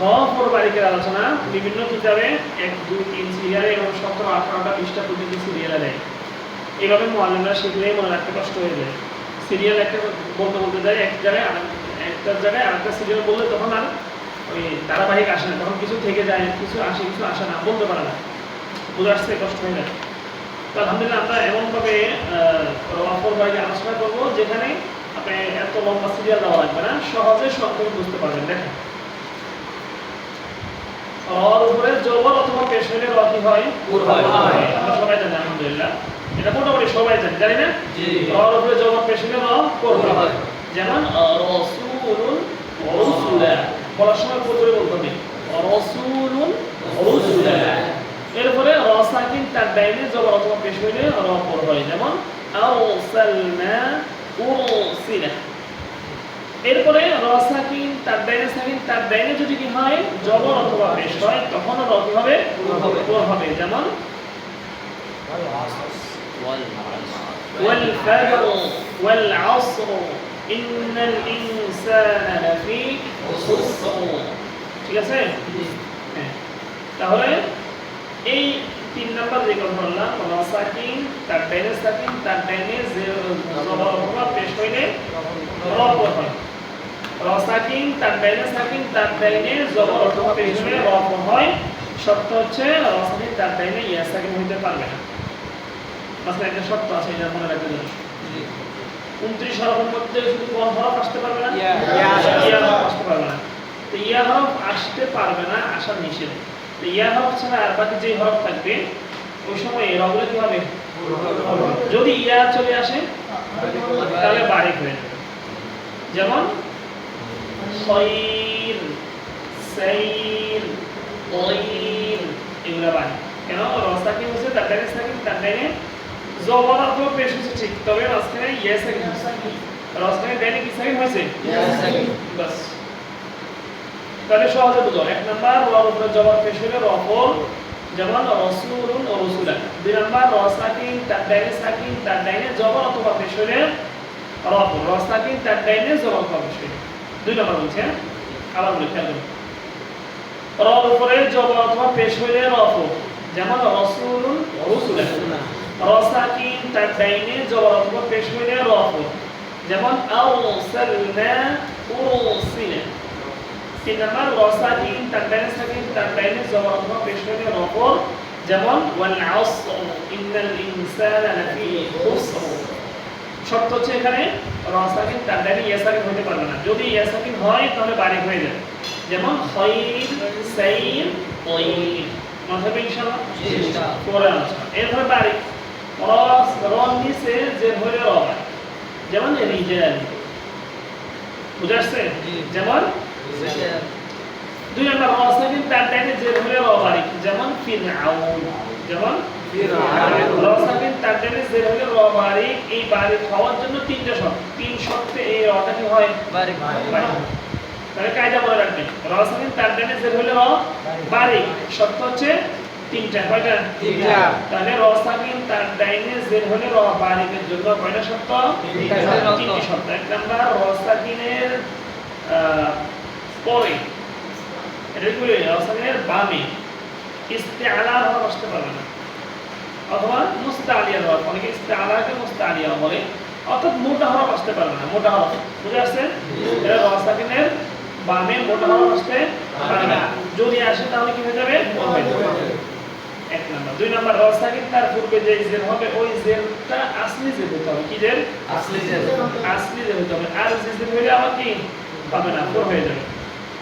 হরফ বারিকের আলোচনা বিভিন্ন কিতাবে 1 2 3 সিরিয়ালে এবং 17 18টা 20টা প্রতিটি সিরিয়ালে দেয়। এইভাবে মুআল্লিমরা শিখলে মনে রাখতে কষ্ট হয়ে যায়। সিরিয়াল একটা বলতে বলতে যায় একটা জায়গায় আরেকটা সিরিয়াল বললে তখন আর ওই ধারাবাহিক আসে না, তখন কিছু থেকে যায়, কিছু আসে কিছু আসে না, বলতে পারে না, বুঝে আসতে কষ্ট হয়ে যায়। তো আলহামদুলিল্লাহ আমরা এমনভাবে হরফ বারিকে আলোচনা করবো যেখানে আপনি এত লম্বা সিরিয়াল দেওয়া লাগবে না, সহজে সংক্ষেপে বুঝতে পারবেন। দেখেন, রর উপরে জবর অথবা পেশ হলে র কি হয়? আমরা সবাই জানি আলহামদুলিল্লাহ, এটা মোটামুটি সবাই জানি, জানি না? রর উপরে জবর পেশ হলে র করবে হয়। যেমন রাসূলুন রাসূলা, বলার সময় পূর্বে বলতে হবে রাসূলুন রাসূলা। এরপরে র সাকিন তার ডাইনে জবর অথবা পেশ হলে র পর হয়। যেমন আরসালনা উরসিলা। এরপরে র সাকিন তার ডাইনে যদি কি হয় জবর অথবা পেশ হয় তখন র কি হবে? পর হবে। যেমন ওয়াল ফাজর ওয়াল আসর ইন্নাল ইনসানা লাফি খুসর। ঠিক আছে? হ্যাঁ, তাহলে এই 3 নাম্বার যে কথা বললাম, র সাকিন তার ডাইনে জবর অথবা পেশ হইলে র পর হয়। র সাকিন তার ডাইনে জবর অথবা পেশ হলে র পর হয়। শর্ত হচ্ছে র সাকিন তার ডাইনে ইয়া সাকিন হইতে পারবে না। মাসলা একটা শর্ত আছে, এটা মনে রাখতে হবে। 29 হরফের মধ্যে শুধু কোন হরফ আসতে পারবে না? ইয়া হরফ আসতে পারবে না। তো ইয়া হরফ আসতে পারবে না, আসা নিষেধ। তো ইয়া হরফ ছাড়া আর বাকি যে হরফ থাকবে ওই সময় রগুলো কি হবে? যদি ইয়া চলে আসে তাহলে বারিক হয়ে যাবে। যেমন খায়র, সাইর, তায়র, এগুলা বারিক। কেন? র সাকিন হচ্ছে তার ডাইনে জবর অথবা পেশ হচ্ছে ঠিক, তবে মাঝখানে ইয়া সাকিন হচ্ছে। র সাকিন ডাইনে কি সাকিন হয়েছে? ইয়া সাকিন। বাস, তাহলে সহজে বুঝো। 1 নাম্বার রর উপরে জবর পেশ হলে র পর, যেমন রাসূলুন ও রাসূলা। 2 নাম্বার র সাকিন তার ডাইনে জবর অথবা পেশ হলে র পর, র সাকিন তার ডাইনে জবর অথবা পেশ হলে। 2 নাম্বার বলছে, আবার বলি খেয়াল করুন। রর উপরে জবর অথবা পেশ হলে র পর, যেমন রাসূলুন ও রাসূলা। র সাকিন তার ডাইনে জবর অথবা পেশ হলে র পর, যেমন আরসালনা উরসিলা। 3 নাম্বার র সাকিন তার ডাইনে জবর অথবা পেশ হলে র পর, যেমন ওয়াল আসর ইন্নাল ইনসানা লাফি খুসর। শর্ত হচ্ছে এখানে র সাকিন তার ডাইনে ইয়া সাকিন হতে পারবে না। যদি ইয়া সাকিন হয় তাহলে বারিক হয়ে যাবে। যেমন খায়র, সাইর, তায়র। মাথায় ইনশাআল্লাহ পরে আলোচনা। এরপরে বারিক র নিচে যে হলে র হয়, যেমন রিজাল। বুঝা আসছে? যেমন 2 নাম্বার র সাকিন তার ডাইনে যে হলে র বারিক, যেমন ফিরআউন। যেমন র সাকিন তার ডাইনে যে হলে র বারিক। এই বারিক হওয়ার জন্য 3টা শর্ত, 3 শর্তে এই রটা কি হয়? বারিক। তাহলে কায়দা মনে রাখবেন, র সাকিন তার ডাইনে যে হলে র বারিক, শর্ত হচ্ছে 3টা। কয়টা? 3টা। তাহলে র সাকিন তার ডাইনে যে হলে র বারিকের জন্য কয়টা শর্ত? 3টি শর্ত। 1 নাম্বার র সাকিনের পরে, এটা কি বলে, র সাকিনের বামে ইস্তিআলা হরফ আসতে পারবে না, অথবা মুস্তাআলিয়া হরফ, অনেকে ইস্তিআলাকে মুস্তাআলিয়া বলে, অর্থাৎ মোটা হরফ আসতে পারবে না। মোটা হরফ বুঝে আসছে? এটা র সাকিনের বামে মোটা হরফ আসতে পারবে না। যদি আসে তাহলে কি হয়ে যাবে? 1 নাম্বার। 2 নাম্বার র সাকিন তার পূর্বে যে জের হবে ওই জেরটা আসলি জের হতে হবে। কি জের? আসলি জের হতে হবে। আর জের হইলে আবার কি পাবে না, পর হয়ে যাবে।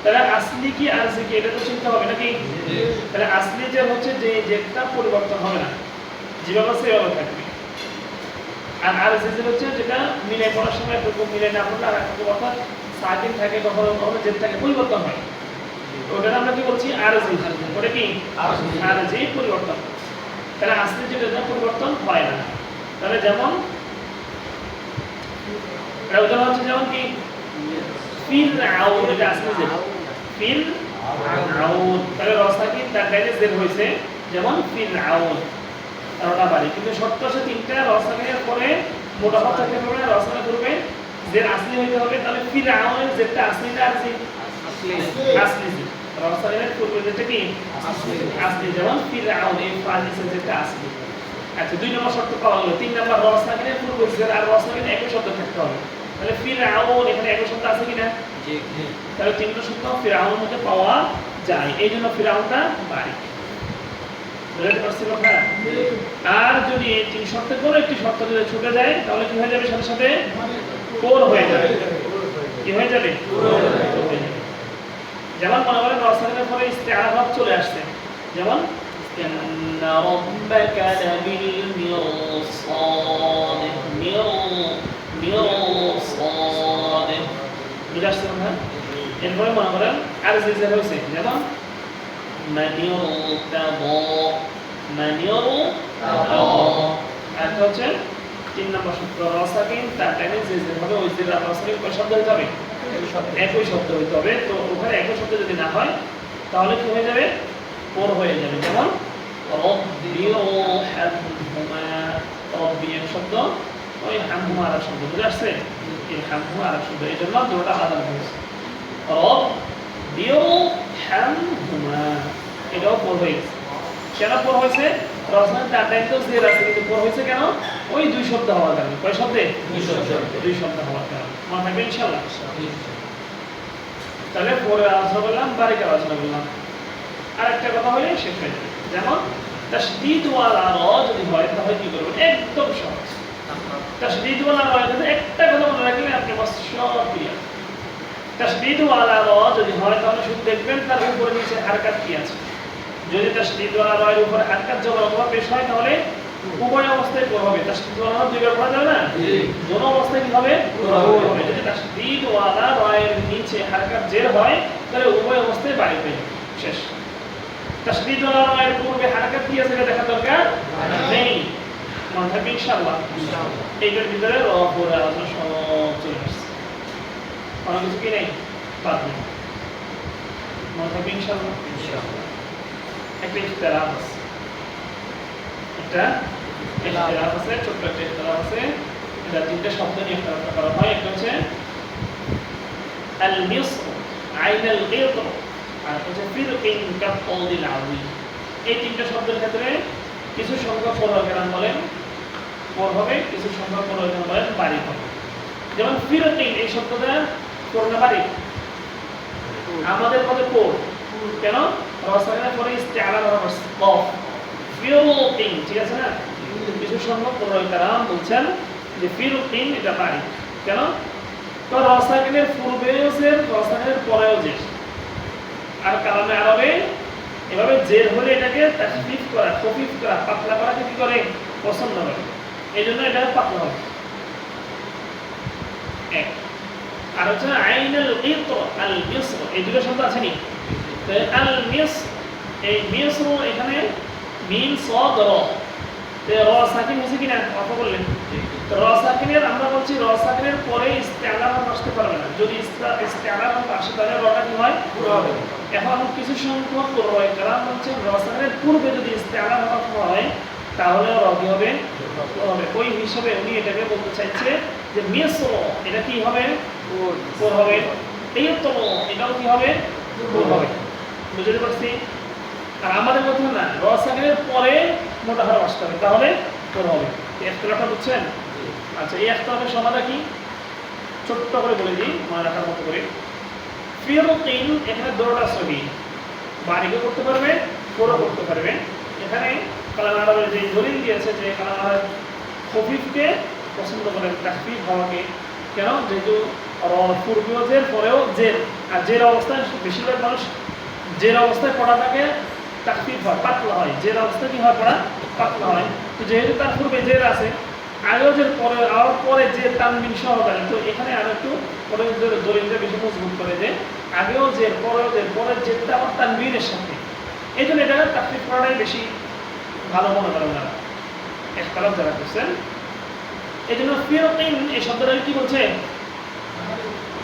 তাহলে আসলি কি আরজি কি এটা তো চিন্তা হবে নাকি? তাহলে আসলি জের হচ্ছে যে জেরটা পরিবর্তন হবে না, যেভাবে আছে সেভাবে থাকবে। আর আরজি জের হচ্ছে যেটা মিলে পড়ার সময় একটু মিলে না পড়লে আর একটা কথা সাকিন থাকে, কখনো কখনো জেরটাকে পরিবর্তন হয়, ওটা আমরা কি বলছি? আরজি। ওটা কি? আরজি পরিবর্তন। তাহলে আসলে যেটা পরিবর্তন হয় না। তাহলে যেমন উদাহরণ হচ্ছে, যেমন কি ফিরআউন, এটা আসলে যে ফিরআউন। তাহলে র সাকিন তার ডাইনে জের হয়েছে, যেমন ফিরআউন, তারটা বাড়ি। কিন্তু শর্ত আছে 3টা। র সাকিনের পরে মোটা হরফ থাকতে হবে না, র সাকিনের পূর্বে জের আসলি হইতে হবে। তাহলে ফিরআউনের জেরটা আসলি না আরজি? আসলি। র রসায়নের পূর্বে যেটা কি আসলি, যেমন ফিরআউন এই ফাজিসের যেটা আসলি। আচ্ছা 2 নম্বর শর্ত পাওয়া গেল। 3 নম্বর রসায়নের পূর্বে আর রসায়ন একই শব্দ থাকতে হবে। তাহলে ফিরআউন এখানে একই শব্দ আছে কিনা? জি। তাহলে 3 নম্বর শর্ত ফিরআউন মধ্যে পাওয়া যায়, এই জন্য ফিরআউনটা বাড়ি। বুঝতে পারছি কথা? আর যদি এই 3 শর্তের কোনো একটি শর্ত যদি ছুটে যায় তাহলে কি হয়ে যাবে? সাথে সাথে কোর হয়ে যাবে। কি হয়ে যাবে? কোর হয়ে যাবে। যেমন মনে করেন রসায়নের পরে ইস্তিআরা ভাব চলে আসছে, যেমন ইন্না রাব্বাকা লাবিল মিরসাদ, মিরসাদ বুঝা আসছে না? এরপরে মনে করেন আর যে হয়েছে, যেমন মানিরতাদা, মানিরতাদা। আর হচ্ছে 3 নম্বর সূত্র রসাকিন তার টাইমে যে হবে ওই যে রসাকিন কয় শব্দ হইতে হবে? একই শব্দ হইতে হবে। তো ওখানে একই শব্দ যদি না হয় তাহলে কি হয়ে যাবে? পর হয়ে যাবে। যেমন রব্বিরহামহুমা, রব্বি এক শব্দ, ওই হামহুমা আরেক শব্দ। বুঝা আসছে? এই হামহুমা আরেক শব্দ, এই জন্য দুটোটা আলাদা হয়েছে। রব্বিরহামহুমা এটাও পর হয়ে গেছে। কেন পর হয়েছে? রসায়ন তার টাইম তো জের আছে, কিন্তু পর হয়েছে কেন? ওই 2 শব্দ হওয়ার কারণে। কয় শব্দে? 2 শব্দ হওয়ার কারণে। মনে থাকবে ইনশাআল্লাহ। তাহলে পরে আলোচনা করলাম, বারিকে আলোচনা করলাম। আর একটা কথা হলে শেষ হয়ে যাবে। যেমন তাশদীদ ওয়ালা র যদি হয় তাহলে কি করবেন? একদম সহজ। তাশদীদ ওয়ালা র এর একটা কথা মনে রাখলে আপনি বাস সব ক্লিয়ার। তাশদীদ ওয়ালা র যদি হয় তাহলে শুধু দেখবেন তার উপরে নিচে হারকাত কি আছে। যদি তাশদীদ ওয়ালা র এর উপরে হারকাত জবর অথবা পেশ হয় তাহলে উভয় অবস্থায় পড় হবে। তাশদীদ ওয়ালা র দুইবার পড়া যাবে না? জি। কোন অবস্থায় কি হবে? পড় হবে। যদি তাশদীদ ওয়ালা র এর নিচে হারকাত জের হয় তাহলে উভয় অবস্থায় বাড়ি হয়ে যাবে। শেষ। তাশদীদ ওয়ালা র এর পূর্বে হারকাত কি আছে দেখা দরকার নেই। মনে থাকবে ইনশাআল্লাহ। ইনশাআল্লাহ। এইটার ভিতরে র পড়ে আলোচনা সব চলে আসছে। কোনো কিছু কি নেই? বাদ নেই। মনে থাকবে ইনশাআল্লাহ। ইনশাআল্লাহ। একটা ইখতিলাফ আছে, একটা ইখতিলাফ আছে, ছোট্ট একটা ইখতিলাফ আছে। এটা 3টা শব্দ নিয়ে ইখতিলাফ করা হয়। একটা হচ্ছে আল মিসর, আইন আল গিতর, আর হচ্ছে ফিরকিন কাফদিল আউই। এই 3টা শব্দের ক্ষেত্রে কিছু সংখ্যা পরকেরাম বলেন পর হবে, কিছু সংখ্যা পরকেরাম বলেন বাড়ি হবে। যেমন ফিরকিন এই শব্দটা পর না বাড়ি? আমাদের মধ্যে পর। কেন? রসায়নের পরে ইস্তিআরা ভাব আসছে কফ। ফিরকিন, ঠিক আছে না? কিছু সংখ্যক পরকেরাম বলছেন যে ফিরকিন এটা বাড়ি। কেন? তো রসায়নের পূর্বেও জের, রসায়নের পরেও জের। আর কালামে আরবে এভাবে জের হলে এটাকে তাখফিফ করা, খফিফ করা, পাতলা করাকে কি করে? পছন্দ করে। এই জন্য এটা পাতলা হবে। এক। আর হচ্ছে আইনাল গিতর, আল মিসর, এই দুটো শব্দ আছে নি? তো আল মিসর, এই মিসর এখানে মিম সাদ র, তো র সাকিন হচ্ছে কিনা? কথা বললেন। তো র সাকিনের আমরা বলছি র সাকিনের পরে ইস্তিআরা ভাব আসতে পারবে না। যদি ইস্তিআরা ভাব আসে তাহলে রটা কি হয়? পুরো হবে। এখন কিছু সংখ্যক পরকেরাম বলছেন র সাকিনের পূর্বে যদি ইস্তিআরা ভাব হয় তাহলে র কি হবে? হবে। ওই হিসাবে উনি এটাকে বলতে চাইছে যে মিসর এটা কি হবে? পর হবে। এই তো এটাও কি হবে? পর হবে। বুঝতে পারছি? আর আমাদের কথা না, র সাকিনের পরে মোটা হারফ আসতে হবে তাহলে পর হবে। এই ইখতিলাফটা বুঝছেন? আচ্ছা, এই ইখতিলাফের সমাধান কি? ছোট্ট করে বলে দিই মনে রাখার মতো করে। ফিরকিন এখানে দুটোটা সহি, বাড়িকে করতে পারবে, পরও করতে পারবে। এখানে কালাম আরবের যে দলিল দিয়েছে যে কালাম আরব খফিফকে পছন্দ করেন, তাখফিফ হওয়াকে। কেন? যেহেতু পূর্বেও জের, পরেও জের। আর জের অবস্থায় বেশিরভাগ মানুষ জের অবস্থায় পড়াটাকে তাখফিফ হয়, পাতলা হয়। জের অবস্থায় কি হয়? পড়া পাতলা হয়। তো যেহেতু তার পূর্বে জের আছে, আগেও জের, পরে আর পরে যে তানবিন সহকারে, তো এখানে আরো একটু পরে দলিলটা বেশি মজবুত করে যে আগেও জের, পরেও জের, পরের জেরটা আমার তানবিনের সাথে। এই জন্য এটা তাখফিফ করাটাই বেশি ভালো মনে করেন ওনারা, ইখতিলাফ যারা করছেন। এই জন্য ফিরকিন এই শব্দটা কি বলছে?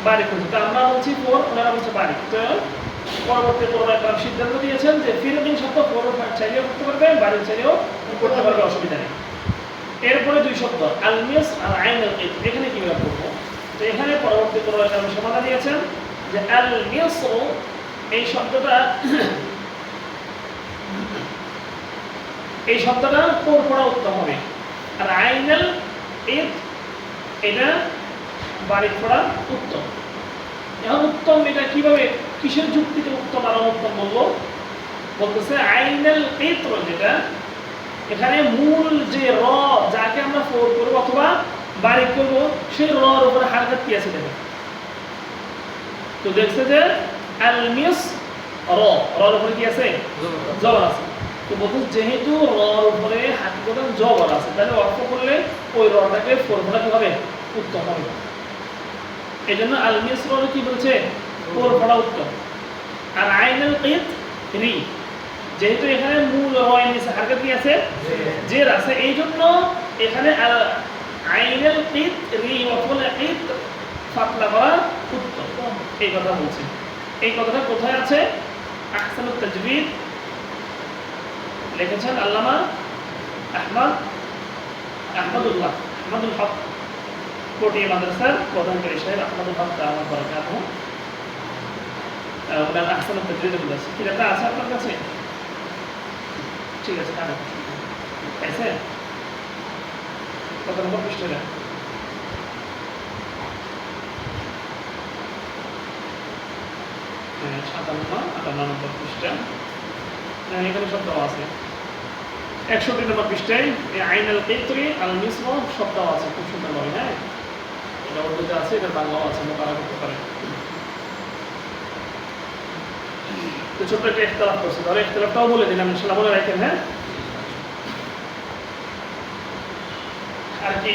বাড়ি করছে। তো আমরা বলছি পর, ওনারা বলছে বাড়ি। তো পরবর্তী পরবর্তী সিদ্ধান্ত দিয়েছেন যে ফিরকিন শব্দ পর চাইলেও করতে পারবে, বাড়ি চাইলেও করতে পারবে, অসুবিধা নেই। এরপরে 2 শব্দ আল মিস আর আইন আল গিতর, এখানে কিভাবে করব? তো এখানে পরবর্তী পরবর্তী সমাধান দিয়েছেন যে আল মিসর এই শব্দটা কোর পড়া উত্তম হবে। আর আইনাল ঈদ এটা বাড়ি পড়া উত্তম। এখন উত্তম এটা কিভাবে, কিসের যুক্তিতে উত্তম আর অনুত্তম বলবো? বলতেছে আইনাল ঈদ যেটা, এখানে মূল যে র যাকে আমরা ফোর করবো অথবা বাড়ি করবো, সেই রর উপরে হারকাত কি আছে দেখেন। তো দেখছে যে আল মিস রর উপরে কি আছে? জবর আছে। তো বলতে যেহেতু রর উপরে হাকিকত জবর আছে, তাহলে অর্থ করলে ওই রটাকে ফোর পড়া কি হবে? উত্তম হবে। এই জন্য আল মিস রর কি বলছে? ফোর পড়া উত্তম। আর আইনাল ঈদ রি, যেহেতু এখানে মূল রয়ের নিচে হারকাত কি আছে? জের আছে, এই জন্য এখানে আইনাল ঈদ রি ওয়াফুল ঈদ ফাতলা করা উত্তম। এই কথা বলছে। এই কথাটা কোথায় আছে? আহসানুত তাজবিদ লিখেছেন আল্লামা আহমদুল হক কোটিয়া মাদ্রাসার প্রধানকারী সাহেব আহমদুল হক দামাত বারাকাতুহু। ওনার আহসানুত তাজবিদ বলেছে। কিতাবটা আছে আপনার কাছে? ঠিক আছে, পাইছেন? কত নম্বর পৃষ্ঠাটা? হ্যাঁ, 57-58 নম্বর পৃষ্ঠা। এখানে সব দেওয়া আছে। 61 নম্বর পৃষ্ঠায় আইনাল কিতরি আল মিসর সব দেওয়া আছে, খুব সুন্দর ভাবে। হ্যাঁ, এটা উর্দুতে আছে, এটা বাংলাও আছে, মোকারা করতে পারেন। তো ছোট্ট একটা ইখতিলাফ করছে, তাহলে ইখতিলাফটাও বলে দিলাম, ইনশাআল্লাহ বলে রাখেন। হ্যাঁ, আর কি